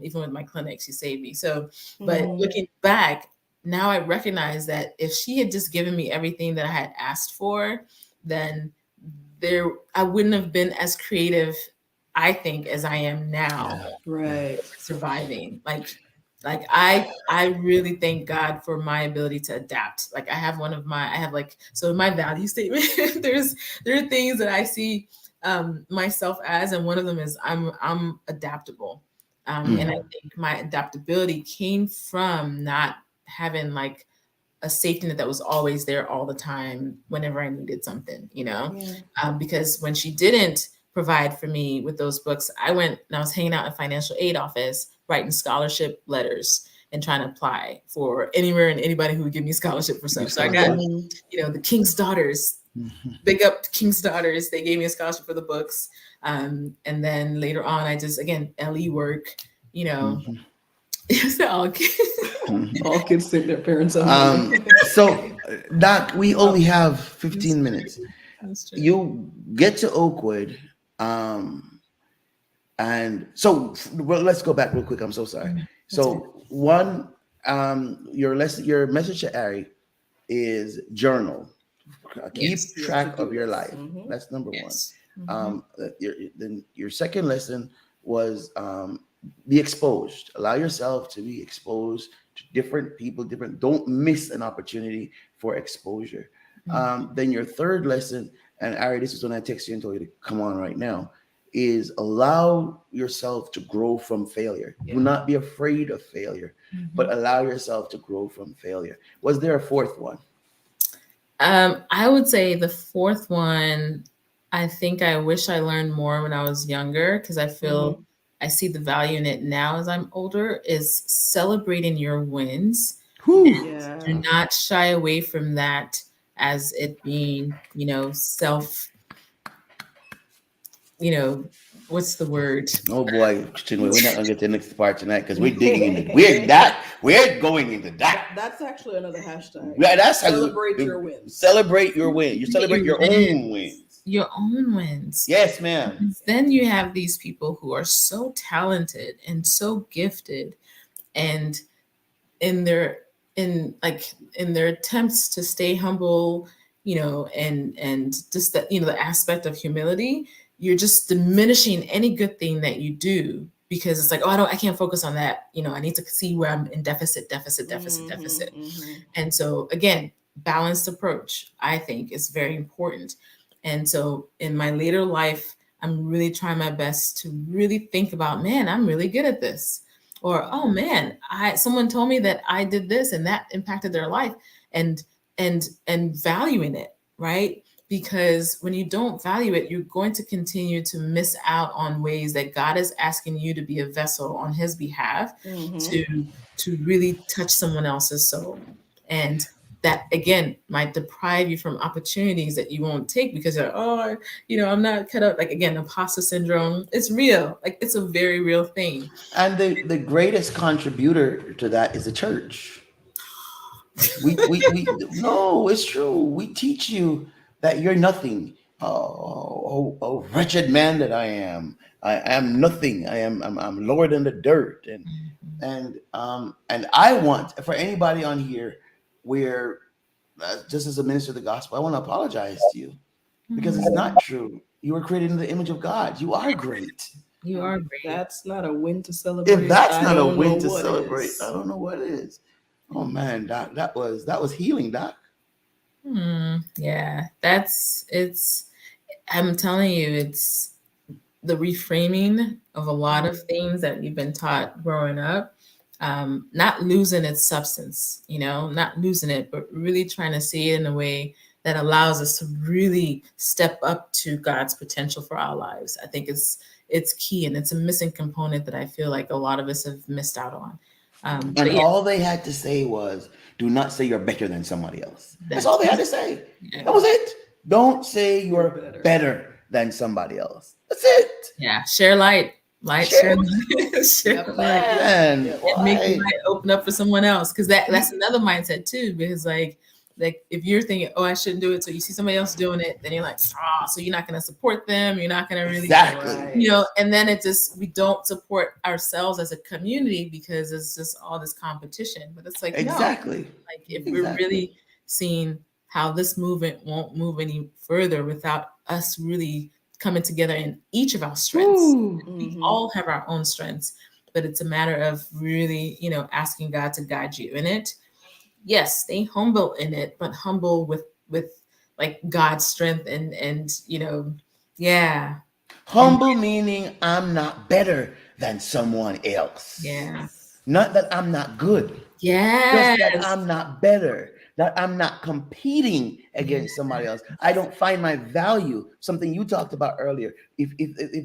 Even with my clinic, she saved me. So, but looking back, now I recognize that if she had just given me everything that I had asked for, then I wouldn't have been as creative, I think, as I am now. Right. Surviving. Like I really thank God for my ability to adapt. Like I have so my value statement, there are things that I see myself as, and one of them is I'm adaptable. And I think my adaptability came from not having like a safety net that was always there all the time whenever I needed something, because when she didn't, provide for me with those books. I went and I was hanging out in a financial aid office, writing scholarship letters and trying to apply for anywhere and anybody who would give me a scholarship for stuff. So I got, the King's Daughters, big up King's Daughters. They gave me a scholarship for the books. And then later on, I just, again, LE work, all kids think their parents So, Doc, we only have 15 minutes. You get to Oakwood, and so let's go back real quick. I'm so sorry. So one, your message to Ari is journal. Keep track of your life. That's number one. Then your second lesson was be exposed. Allow yourself to be exposed to different people. Don't miss an opportunity for exposure. Then your third lesson, and Ari, this is when I text you and told you to come on right now, is allow yourself to grow from failure. Do not be afraid of failure, but allow yourself to grow from failure. Was there a fourth one? I would say the fourth one, I think I wish I learned more when I was younger, because I feel I see the value in it now as I'm older, is celebrating your wins. Do not shy away from that as it being, self, what's the word? Oh boy, Chinwe, we're not gonna get to the next part tonight because we're digging into we're going into that. That's actually another hashtag. Yeah, that's celebrate your wins. Celebrate your wins. You celebrate your own wins. Your own wins. Yes, ma'am. Then you have these people who are so talented and so gifted, and in their attempts to stay humble, and just that, the aspect of humility, you're just diminishing any good thing that you do, because it's like, oh, I can't focus on that. I need to see where I'm in deficit. And so again, balanced approach, I think, is very important. And so in my later life, I'm really trying my best to really think about, man, I'm really good at this. Or, oh man, someone told me that I did this and that impacted their life, and valuing it, right? Because when you don't value it, you're going to continue to miss out on ways that God is asking you to be a vessel on his behalf to really touch someone else's soul. And that, again, might deprive you from opportunities that you won't take because I'm not cut up. Like, again, imposter syndrome, it's real. Like, it's a very real thing. And the greatest contributor to that is the church. We no, it's true. We teach you that you're nothing. Oh, wretched man that I am. I am nothing. I'm lower than the dirt. And I want, for anybody on here where just as a minister of the gospel, I want to apologize to you because it's not true. You were created in the image of God. You are great. You are great. That's not a win to celebrate. If that's not a win to celebrate, I don't know what is. Oh man, Doc, that was healing, Doc. Yeah, I'm telling you, it's the reframing of a lot of things that we've been taught growing up. Not losing its substance, not losing it, but really trying to see it in a way that allows us to really step up to God's potential for our lives. I think it's key, and it's a missing component that I feel like a lot of us have missed out on. All they had to say was, do not say you're better than somebody else. That's all they had to say. Yeah. That was it. Don't say you're better than somebody else. That's it. Yeah. Share light. Share light. Share light. And make the light open up for someone else. Because that's another mindset too. Because like if you're thinking, oh, I shouldn't do it, so you see somebody else doing it, then you're like, so you're not going to support them. You're not going to really, and then we don't support ourselves as a community because it's just all this competition. But it's like, exactly. No, like if we're really seeing how this movement won't move any further without us really coming together in each of our strengths. We all have our own strengths, but it's a matter of really, asking God to guide you in it. Yes, stay humble in it, but humble with like God's strength and yeah. Humble meaning I'm not better than someone else. Yeah. Not that I'm not good. Yeah. Just that I'm not better. that I'm not competing against somebody else. I don't find my value. Something you talked about earlier. If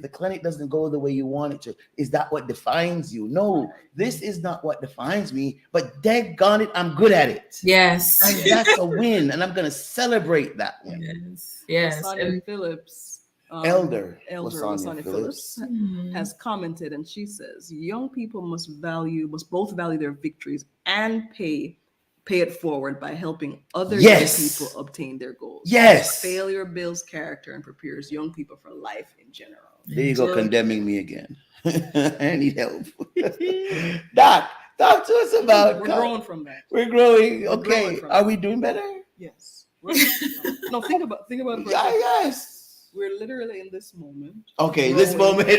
the clinic doesn't go the way you want it to, is that what defines you? No, this is not what defines me, but daggone it, I'm good at it. Yes. And that's a win, and I'm going to celebrate that win. Yes. Yes. Sonia Phillips, Elder Sonia Phillips has commented, and she says, young people must both value their victories and pay it forward by helping other young people obtain their goals. Yes. Failure builds character and prepares young people for life in general. There you go, condemning me again. I need help. Doc, talk to us about. We're growing from that. We're growing. Okay. Are we doing better? Yes. No, think about it. Yes. We're literally in this moment. Okay, this moment.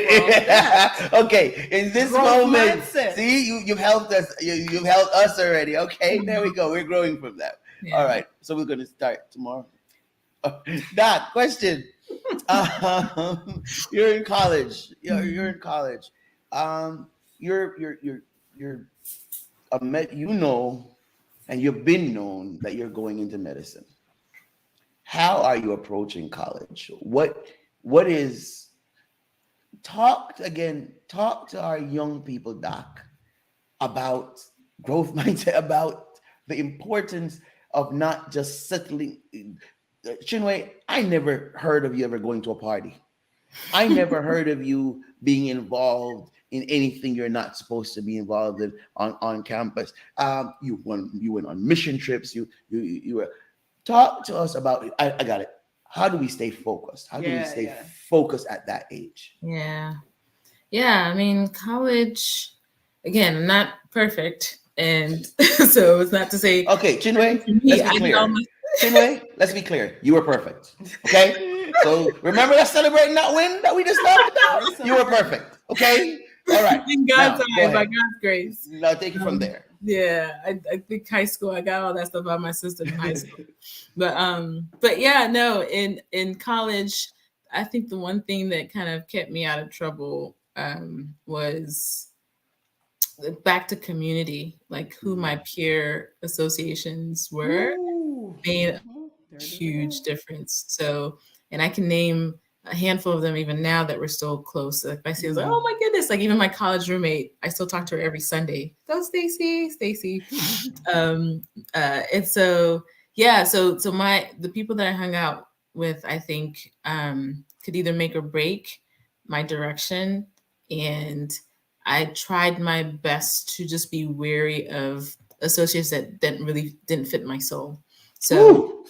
Okay, in this moment. Mindset. See, you've helped us. You've helped us already. Okay, there we go. We're growing from that. Yeah. All right, so we're going to start tomorrow. Doc, question. You're in college. You're in college. You're and you've been known that you're going into medicine. How are you approaching college? What is talk to our young people, Doc, about growth mindset, about the importance of not just settling. Chinwe, I never heard of you ever going to a party. I never heard of you being involved in anything you're not supposed to be involved in on campus. You went on mission trips. You were. Talk to us about it. I got it. How do we stay focused? How do we stay focused at that age? Yeah. I mean, college, again, I'm not perfect. And so it's not to say. Okay, Chinwe, let's be clear. Chinwe, let's be clear. You were perfect. Okay? So remember that celebrating that win that we just talked about? You were perfect. Okay? All right. In God's eye, by God's grace. Now take it from there. Yeah, I think high school, I got all that stuff out of my system in high school. But yeah, no, in college, I think the one thing that kind of kept me out of trouble was back to community, like who my peer associations were. Made a huge difference. So, and I can name a handful of them even now that we're still close. So if I see, I was like, oh my goodness, like even my college roommate, I still talk to her every Sunday. So Stacy. And so, yeah, so the people that I hung out with, I think could either make or break my direction. And I tried my best to just be wary of associates that didn't fit my soul. So ooh.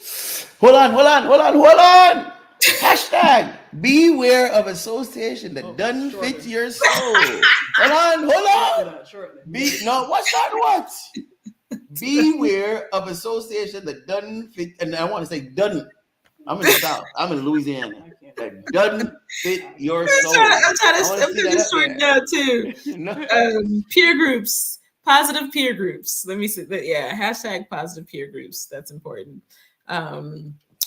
Hold on. Hashtag beware of association that doesn't fit your soul. Hold on. What? Beware of association that doesn't fit, and I want to say doesn't. I'm in the South. I'm in Louisiana. That doesn't fit your soul. I'm trying to short down too. Peer groups, positive peer groups. Let me say that. Yeah, hashtag positive peer groups. That's important.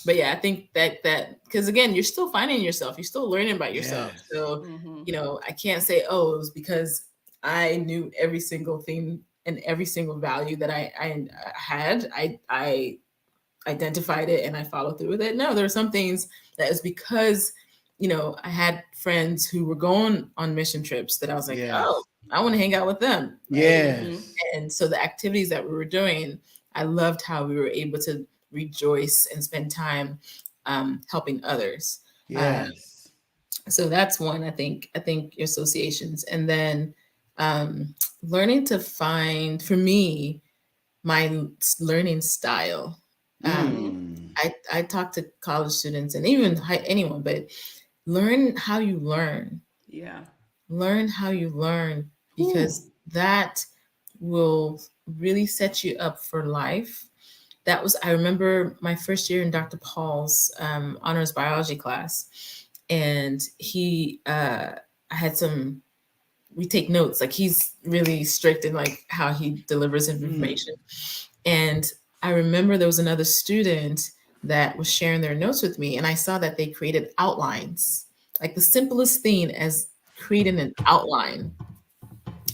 But yeah, I think that because again, you're still finding yourself, you're still learning about yourself. Yes. So, I can't say, oh, it was because I knew every single thing and every single value that I had. I identified it and I followed through with it. No, there are some things that is because, I had friends who were going on mission trips that I was like, oh, I want to hang out with them. Yeah. And so the activities that we were doing, I loved how we were able to rejoice and spend time helping others. Yes. So that's one, I think associations. And then learning to find, for me, my learning style. I talk to college students and even anyone, but learn how you learn. Yeah. Learn how you learn, because that will really set you up for life. I remember my first year in Dr. Paul's honors biology class, and we take notes, like he's really strict in like how he delivers information. And I remember there was another student that was sharing their notes with me, and I saw that they created outlines, like the simplest thing as creating an outline.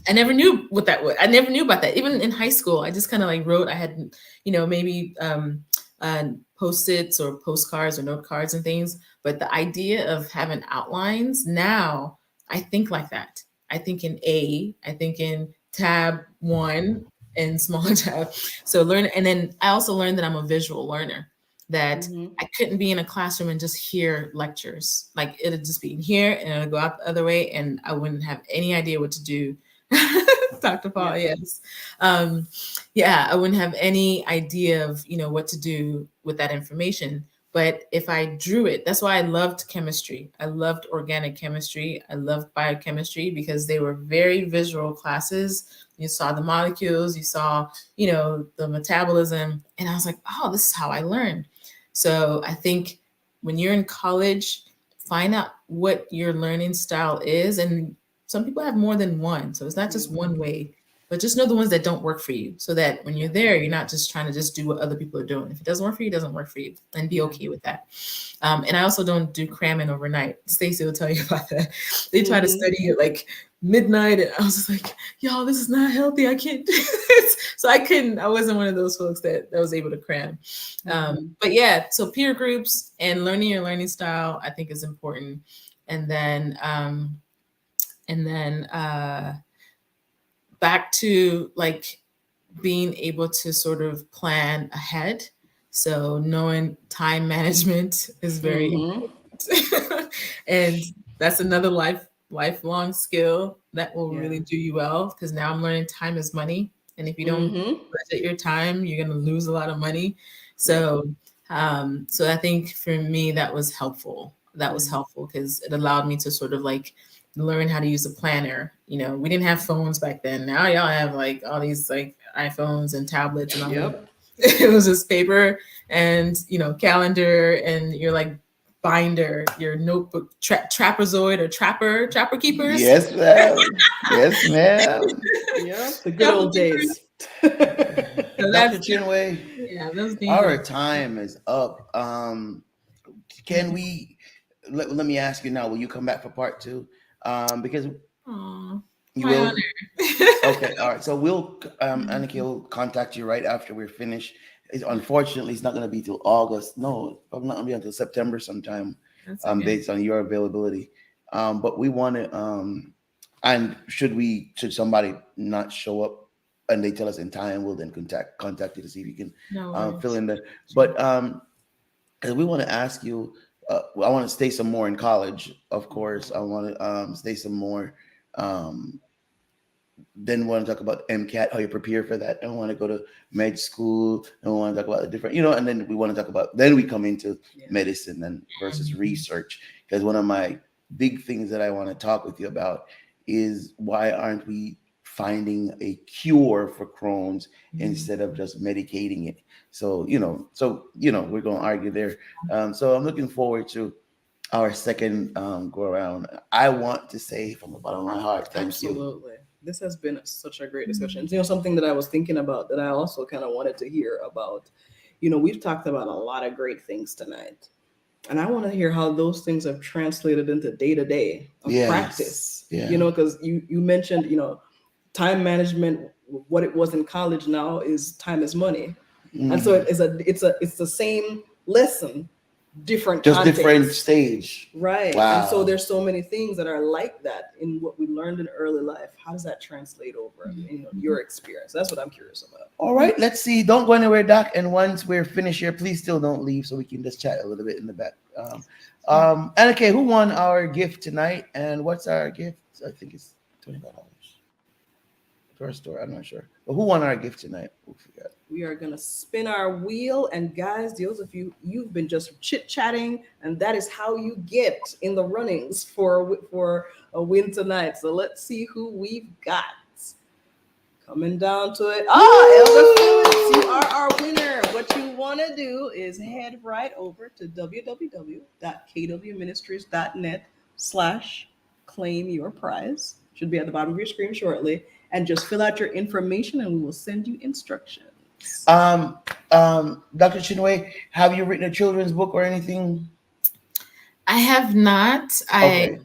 I never knew what that was. I never knew about that. Even in high school, I just kind of like wrote. I had, maybe post-its or postcards or note cards and things. But the idea of having outlines now, I think like that. I think in I think in tab 1 and smaller tab. So learn, and then I also learned that I'm a visual learner. That I couldn't be in a classroom and just hear lectures. Like it'd just be in here and it'd go out the other way, and I wouldn't have any idea what to do. Dr. Paul, yes. I wouldn't have any idea of, what to do with that information. But if I drew it, that's why I loved chemistry. I loved organic chemistry. I loved biochemistry because they were very visual classes. You saw the molecules, you saw, the metabolism. And I was like, oh, this is how I learn. So I think when you're in college, find out what your learning style is. And some people have more than one. So it's not just one way, but just know the ones that don't work for you so that when you're there, you're not just trying to just do what other people are doing. If it doesn't work for you, it doesn't work for you, and be okay with that. And I also don't do cramming overnight. Stacey will tell you about that. They try to study at like midnight, and I was just like, y'all, this is not healthy. I can't do this. So I wasn't one of those folks that was able to cram. But yeah, so peer groups and learning your learning style, I think is important. And then back to like being able to sort of plan ahead. So knowing time management is very important. And that's another lifelong skill that will really do you well, because now I'm learning time is money. And if you don't budget your time, you're going to lose a lot of money. So so I think for me, that was helpful. That was helpful because it allowed me to sort of like learn how to use a planner. We didn't have phones back then. Now y'all have like all these like iPhones and tablets and all that. It was just paper and, calendar and your like binder, your notebook, trapezoid or trapper keepers. Yes, ma'am. Yes, ma'am. Yeah, the good old days. Dr. Chinwe, Yeah, those things. our time is up. Can we, let me ask you now, will you come back for part 2? Because you will. Okay, all right. So we'll Annika will contact you right after we're finished. Unfortunately, it's not going to be till August. No, probably not going to be until September sometime, based on your availability. But we want to, and should somebody not show up and they tell us in time, we'll then contact you to see if you can fill in there. But we want to ask you. I want to stay some more in college, of course. I want to stay some more. Then want to talk about MCAT, how you prepare for that. I want to go to med school. I want to talk about the different, and then we want to talk about, then we come into medicine and versus research. Because one of my big things that I want to talk with you about is why aren't we finding a cure for Crohn's instead of just medicating it? So, we're going to argue there. So I'm looking forward to our second go around. I want to say from the bottom of my heart, thank you. Absolutely. This has been such a great discussion. Something that I was thinking about that I also kind of wanted to hear about. We've talked about a lot of great things tonight. And I want to hear how those things have translated into day-to-day of practice. Because you mentioned, time management, what it was in college now is time is money. And so it's the same lesson, different stage. Right. Wow. And so there's so many things that are like that in what we learned in early life. How does that translate over in your experience? That's what I'm curious about. All right, let's see. Don't go anywhere, Doc. And once we're finished here, please still don't leave so we can just chat a little bit in the back. And okay, who won our gift tonight? And what's our gift? I think it's $25. To our store, I'm not sure. But who won our gift tonight? We are going to spin our wheel. And guys, those of you've been just chit-chatting, and that is how you get in the runnings for a win tonight. So let's see who we've got. Coming down to it. Elder Phillips, you are our winner. What you want to do is head right over to www.kwministries.net/claim your prize. Should be at the bottom of your screen shortly. And just fill out your information and we will send you instructions. Dr. Chinwe, have you written a children's book or anything? I have not. Okay.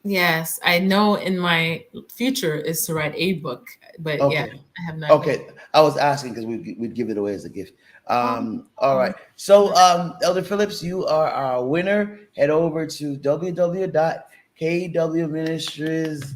Yes, I know in my future is to write a book, but yeah, Okay. I have not. Okay. I was asking because we'd give it away as a gift. Oh, All right. So, Elder Phillips, you are our winner. Head over to www.kwministries.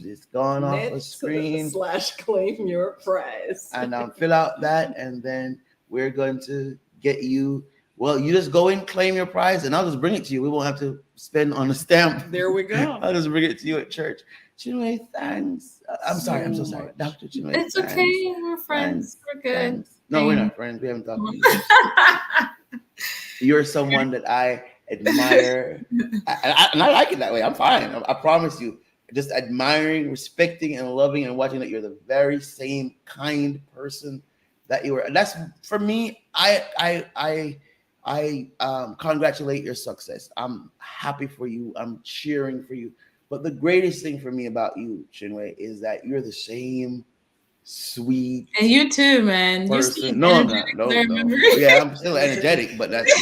It's gone off the Net screen. / claim your prize. And fill out that, and then we're going to get you. Well, you just go and claim your prize, and I'll just bring it to you. We won't have to spend on the stamp. There we go. I'll just bring it to you at church. Chinwe, thanks. I'm sorry. I'm so sorry, Dr. Chinwe. it's thanks. okay. We're friends. Thanks. We're good. Thanks. No, we're not friends. We haven't talked to you. You're someone that I admire, and I like it that way. I'm fine. I promise you. Just admiring, respecting, and loving, and watching that you're the very same kind person that you were. And that's for me. I congratulate your success. I'm happy for you. I'm cheering for you. But the greatest thing for me about you, Chinwe, is that you're the same sweet. And you too, man. Person. No, I'm not. No. Yeah, I'm still energetic, but that's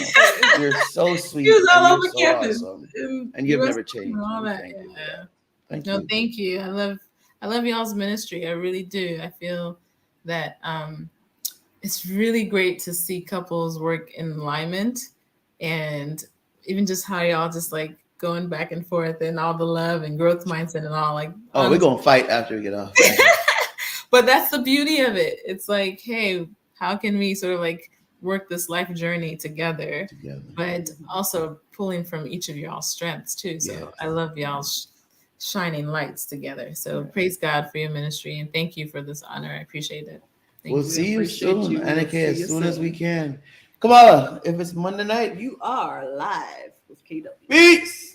you're so sweet. He was all and over you're so campus. awesome. And you've never changed. All that. Thank you. Yeah. Thank No, you. thank you. I love y'all's ministry. I really do. I feel that it's really great to see couples work in alignment, and even just how y'all just like going back and forth and all the love and growth mindset and all. Like, oh, we're gonna fight after we get off. But that's the beauty of it. It's like, hey, how can we sort of like work this life journey together. But also pulling from each of y'all's strengths too. So I love y'all's shining lights together. So praise God for your ministry, and thank you for this honor. I appreciate it. We'll see you soon, Annika, as soon as we can. Kamala, if it's Monday night, you are live with KW. Peace.